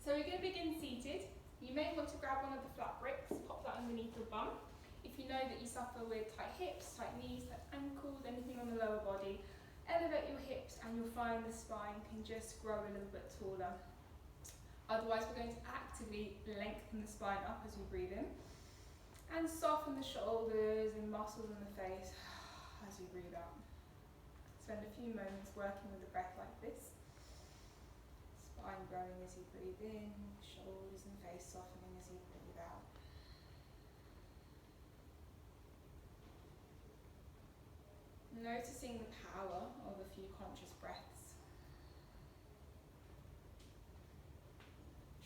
So we're going to begin seated. You may want to grab one of the flat bricks, pop that underneath your bum. If you know that you suffer with tight hips, tight knees, tight ankles, anything on the lower body, elevate your hips and you'll find the spine can just grow a little bit taller. Otherwise, we're going to actively lengthen the spine up as we breathe in and soften the shoulders and muscles in the face as we breathe out. Spend a few moments working with the breath like this. Spine growing as you breathe in, shoulders and face softening as you breathe out. Noticing the power of a few conscious breaths.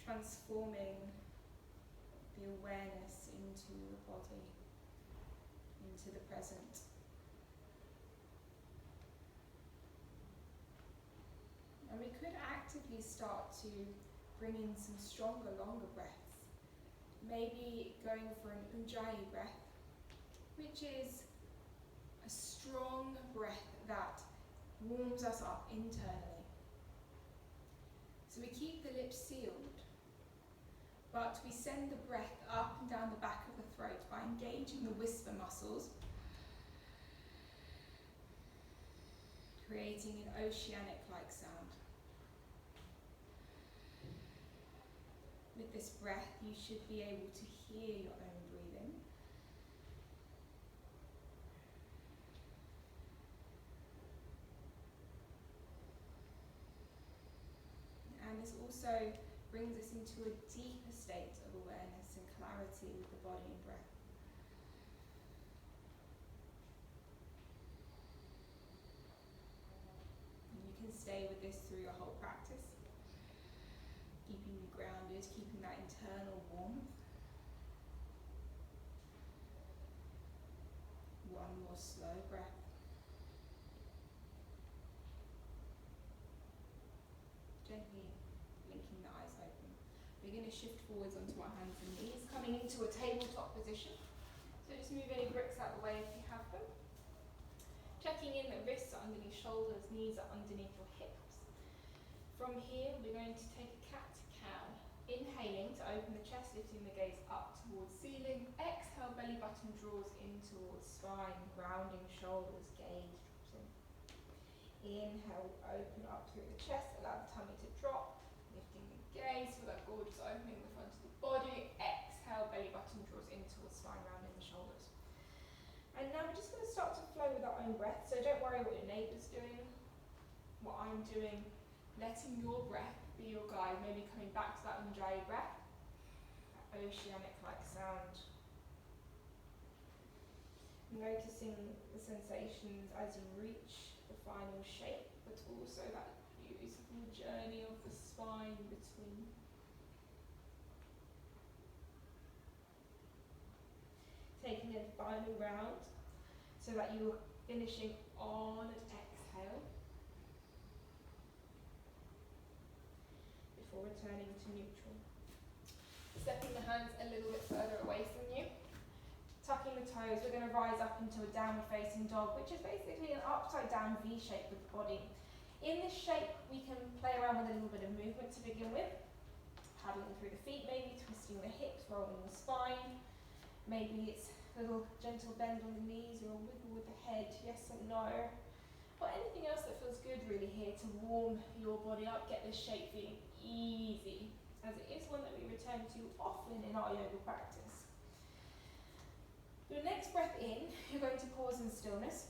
Transforming the awareness into the body, into the present. And we could actively start to bring in some stronger, longer breaths. Maybe going for an Ujjayi breath, which is a strong breath that warms us up internally. So we keep the lips sealed, but we send the breath up and down the back of the throat by engaging the whisper muscles, creating an oceanic-like sound. With this breath, you should be able to hear your own breathing. And this also brings us into a deeper state of awareness and clarity with the body and breath. And you can stay with this through your whole practice, keeping you grounded, keeping that internal warmth. One more slow breath. Gently blinking the eyes open. We're going to shift forwards onto our hands and knees, coming into a tabletop position. So just move any bricks out of the way if you have them. Checking in that wrists are underneath shoulders, knees are underneath your hips. From here, we're going to take a cat-cow. Inhaling to open the chest, lifting the gaze up towards ceiling. Exhale, belly button draws in towards spine, grounding shoulders, gaze drops in. Inhale, open up through the chest, allow the tummy to drop, lifting the gaze for that gorgeous opening in the front of the body. Exhale, belly button draws in towards spine, rounding the shoulders. And now we're just going to start to flow with our own breath, so don't worry what your neighbour's doing, what I'm doing, letting your breath be your guide, maybe coming back to that Ujjayi breath, that oceanic-like sound. Noticing the sensations as you reach the final shape, but also that beautiful journey of the spine between. Taking a final round so that you're finishing on an exhale before returning to neutral. Stepping the hands a little bit further away from you. Tucking the toes, we're going to rise up into a downward facing dog, which is basically an upside down V shape with the body. In this shape, we can play around with a little bit of movement to begin with. Paddling through the feet maybe, twisting the hips, rolling the spine. Maybe it's a little gentle bend on the knees or a wiggle with the head, yes and no. Or anything else that feels good really here to warm your body up, get this shape feeling easy, as it is one that we return to often in our yoga practice. Your next breath in, you're going to pause in stillness,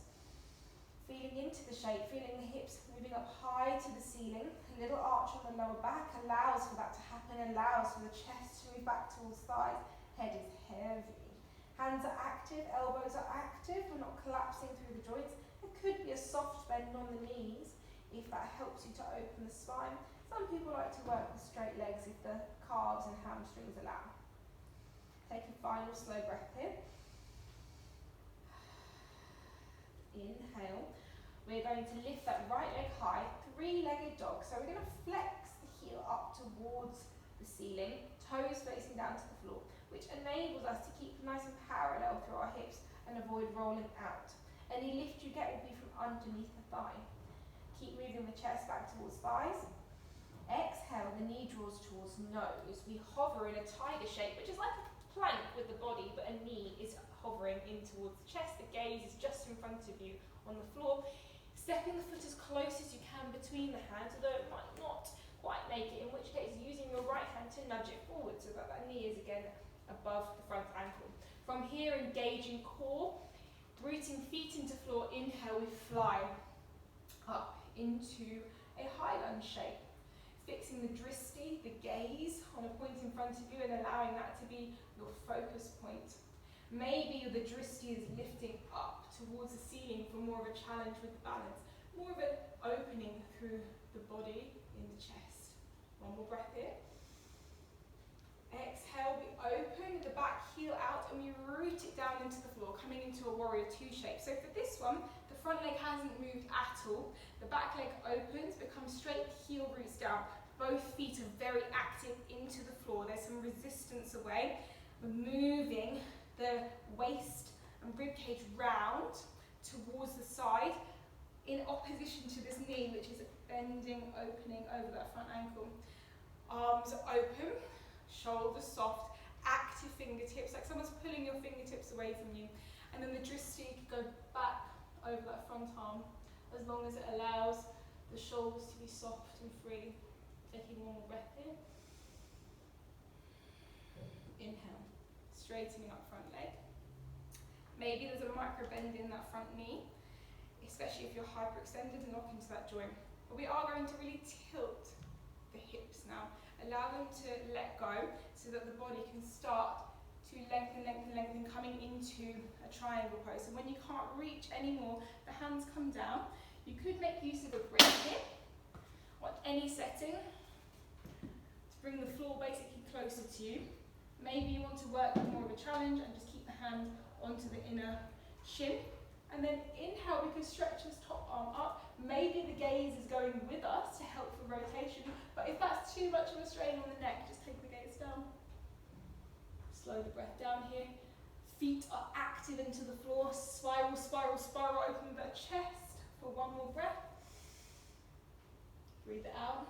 feeling into the shape, feeling the hips moving up high to the ceiling. A little arch on the lower back allows for that to happen, allows for the chest to move back towards thighs. Head is heavy. Hands are active, elbows are active, we're not collapsing through the joints. There could be a soft bend on the knees if that helps you to open the spine. Some people like to work with straight legs if the calves and hamstrings allow. Take a final slow breath here. Inhale. We're going to lift that right leg high, three-legged dog. So we're going to flex the heel up towards the ceiling, toes facing down to the floor, which enables us to keep nice and parallel through our hips and avoid rolling out. Any lift you get will be from underneath the thigh. Keep moving the chest back towards thighs. Exhale, the knee draws towards nose. We hover in a tiger shape, which is like a plank with the body, but a knee is hovering in towards the chest. The gaze is just in front of you on the floor. Stepping the foot as close as you can between the hands, although it might not quite make it, in which case using your right hand to nudge it forward so that that knee is again above the front ankle. From here, engaging core, rooting feet into floor. Inhale, we fly up into a high lunge shape. Fixing the dristi, the gaze, on a point in front of you and allowing that to be your focus point. Maybe the dristi is lifting up towards the ceiling for more of a challenge with the balance, more of an opening through the body in the chest. One more breath here. Exhale, we open the back heel out and we root it down into the floor, coming into a warrior two shape. So for this one, the front leg hasn't moved at all. The back leg opens, becomes straight, heel roots down. Both feet are very active into the floor. There's some resistance away. We're moving the waist and rib cage round towards the side in opposition to this knee, which is bending, opening over that front ankle. Arms open, shoulders soft, active fingertips, like someone's pulling your fingertips away from you. And then the dristi could go back over that front arm as long as it allows the shoulders to be soft and free. Taking one more breath here. Inhale, straightening up front leg. Maybe there's a micro bend in that front knee, especially if you're hyperextended and lock into that joint. But we are going to really tilt the hips now. Allow them to let go so that the body can start to lengthen, lengthen, lengthen, coming into a triangle pose. So when you can't reach anymore, the hands come down. You could make use of a break here on any setting to bring the floor basically closer to you. Maybe you want to work with more of a challenge and just keep the hand onto the inner shin. And then inhale, we can stretch this top arm up. Maybe the gaze is going with us to help for rotation, but if that's too much of a strain on the neck, just take the gaze down. Slow the breath down here. Feet are active into the floor. Spiral, spiral, spiral. Open the chest for one more breath. Breathe it out.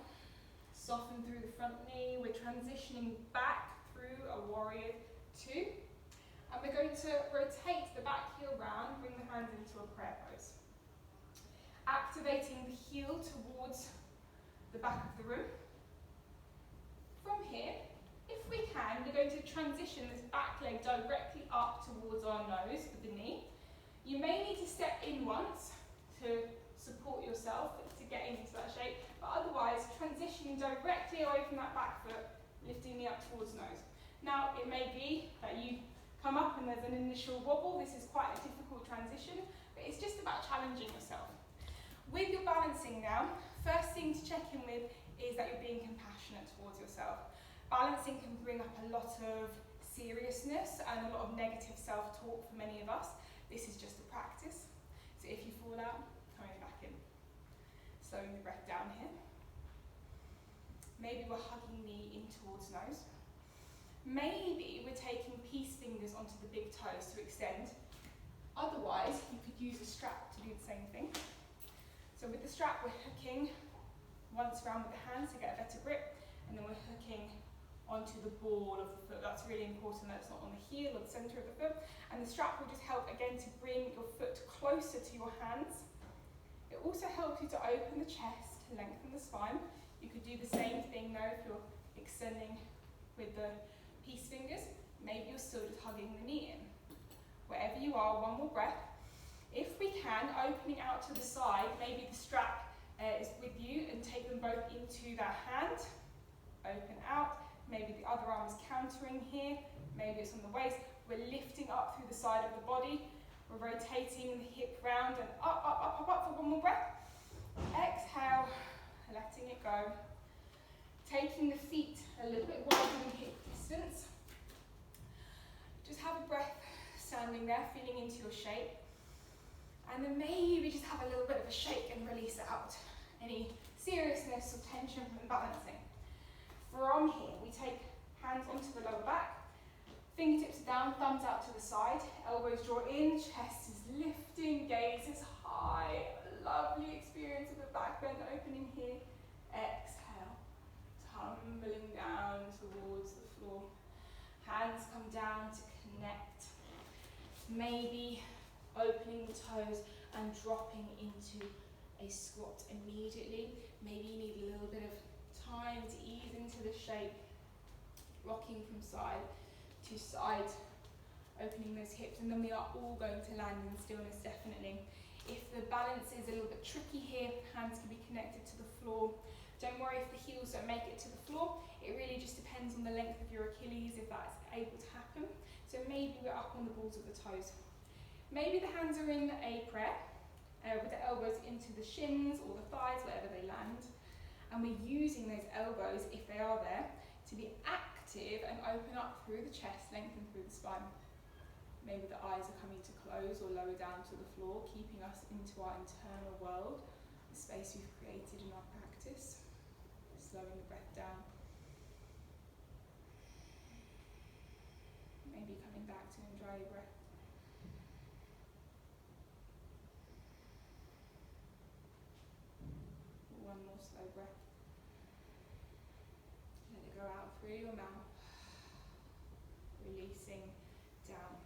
Soften through the front knee. We're transitioning back through a warrior two. And we're going to rotate the back heel round, bring the hands into a prayer pose. Activating the heel towards the back of the room. From here, if we can, we're going to transition this back leg directly up towards our nose with the knee. You may need to step in once to support yourself to get into that shape, but otherwise transitioning directly away from that back foot, lifting the up towards nose. Now it may be that you come up and there's an initial wobble. This is quite a difficult transition, but it's just about challenging yourself. With your balancing now, first thing to check in with is that you're being compassionate towards yourself. Balancing can bring up a lot of seriousness and a lot of negative self-talk for many of us. This is just a practice. So if you fall out, coming back in. Slowing the breath down here. Maybe we're hugging knee in towards nose. Maybe we're taking peace fingers onto the big toes to extend. Otherwise, you could use a strap to do the same thing. So with the strap, we're hooking once around with the hands to get a better grip, and then we're hooking onto the ball of the foot. That's really important that it's not on the heel or the center of the foot. And the strap will just help again to bring your foot closer to your hands. It also helps you to open the chest, lengthen the spine. You could do the same thing though if you're extending with the peace fingers. Maybe you're still just hugging the knee in. Wherever you are, one more breath. If we can, opening out to the side, maybe the strap is with you and take them both into that hand. Open out. Maybe the other arm is countering here. Maybe it's on the waist. We're lifting up through the side of the body. We're rotating the hip round and up, up, up, up, up for one more breath. Exhale, letting it go. Taking the feet a little bit wider than hip distance. Just have a breath standing there, feeling into your shape. And then maybe just have a little bit of a shake and release it out. Any seriousness or tension from balancing. From here, we take hands onto the lower back. Fingertips down, thumbs out to the side. Elbows draw in, chest is lifting, gaze is high. Lovely experience of the back bend opening here. Exhale. crumbling down towards the floor. Hands come down to connect. Maybe opening the toes and dropping into a squat immediately. Maybe you need a little bit of time to ease into the shape. Rocking from side to side, opening those hips, and then we are all going to land in stillness, definitely. If the balance is a little bit tricky here, hands can be connected to the floor. Don't worry if the heels don't make it to the floor. It really just depends on the length of your Achilles, if that's able to happen. So maybe we're up on the balls of the toes. Maybe the hands are in a prayer, with the elbows into the shins or the thighs, wherever they land. And we're using those elbows, if they are there, to be active and open up through the chest, lengthen through the spine. Maybe the eyes are coming to close or lower down to the floor, keeping us into our internal world, the space we've created in our practice. Slowing the breath down. Maybe coming back to enjoy your breath. One more slow breath. Let it go out through your mouth. Releasing down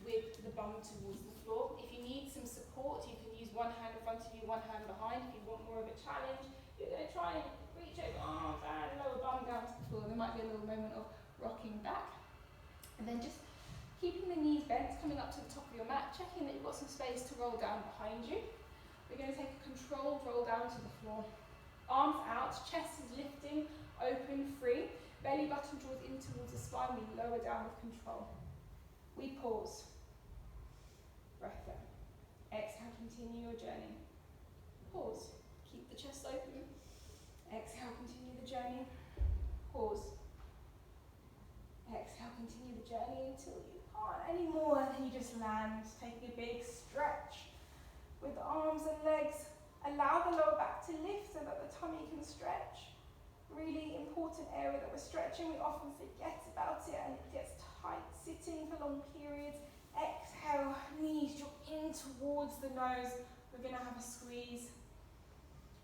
with the bum towards the floor. If you need some support, you can use one hand in front of you, one hand behind. If you want more of a challenge, you're going to try and reach over arms and lower bum down to the floor. There might be a little moment of rocking back. And then just keeping the knees bent, coming up to the top of your mat, checking that you've got some space to roll down behind you. We're going to take a controlled roll down to the floor. Arms out, chest is lifting, open, free. Belly button draws in towards the spine, we lower down with control. We pause. Breath down. Exhale, continue your journey. Pause. Keep the chest open. Exhale, continue the journey. Pause. Exhale, continue the journey until you can't anymore, and then you just land, taking a big stretch with the arms and legs. Allow the lower back to lift so that the tummy can stretch. Really important area that we're stretching. We often forget about it and it gets tight sitting for long periods. Exhale, knees drop in towards the nose. We're going to have a squeeze.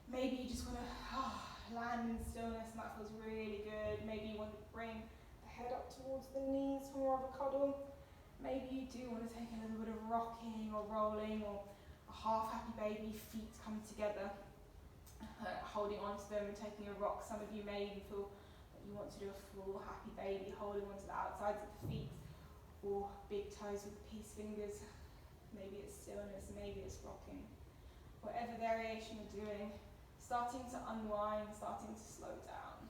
Maybe you just want to land in stillness, and that feels really good. Maybe you want to bring the head up towards the knees for more of a cuddle. Maybe you do want to take a little bit of rocking or rolling, or a half happy baby, feet come together. Holding onto them and taking a rock. Some of you may even feel that you want to do a full happy baby, holding onto the outsides of the feet, or big toes with the peace fingers. Maybe it's stillness, maybe it's rocking. Whatever variation you're doing, starting to unwind, starting to slow down.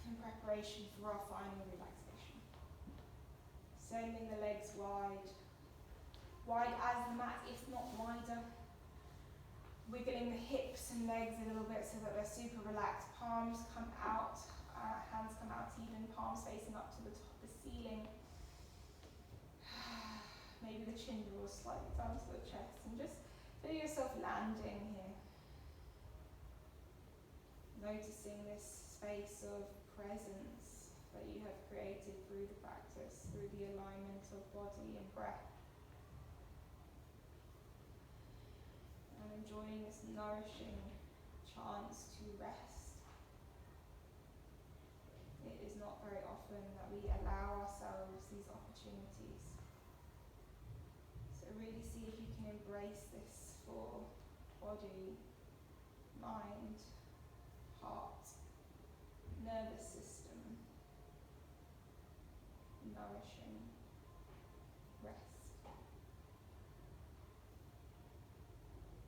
In preparation for our final relaxation. Sending the legs wide. Wide as the mat, if not wider. Wiggling the hips and legs a little bit so that they're super relaxed. Palms come out, hands come out even, palms facing up to the top of the ceiling. Maybe the chin draws slightly down to the chest, and just feel yourself landing here. Noticing this space of presence that you have created through the practice, through the alignment of body and breath. And enjoying this nourishing chance to rest. It is not very often that we allow ourselves these opportunities. So really see if you can embrace this for body, mind, heart, nervous system, nourishing.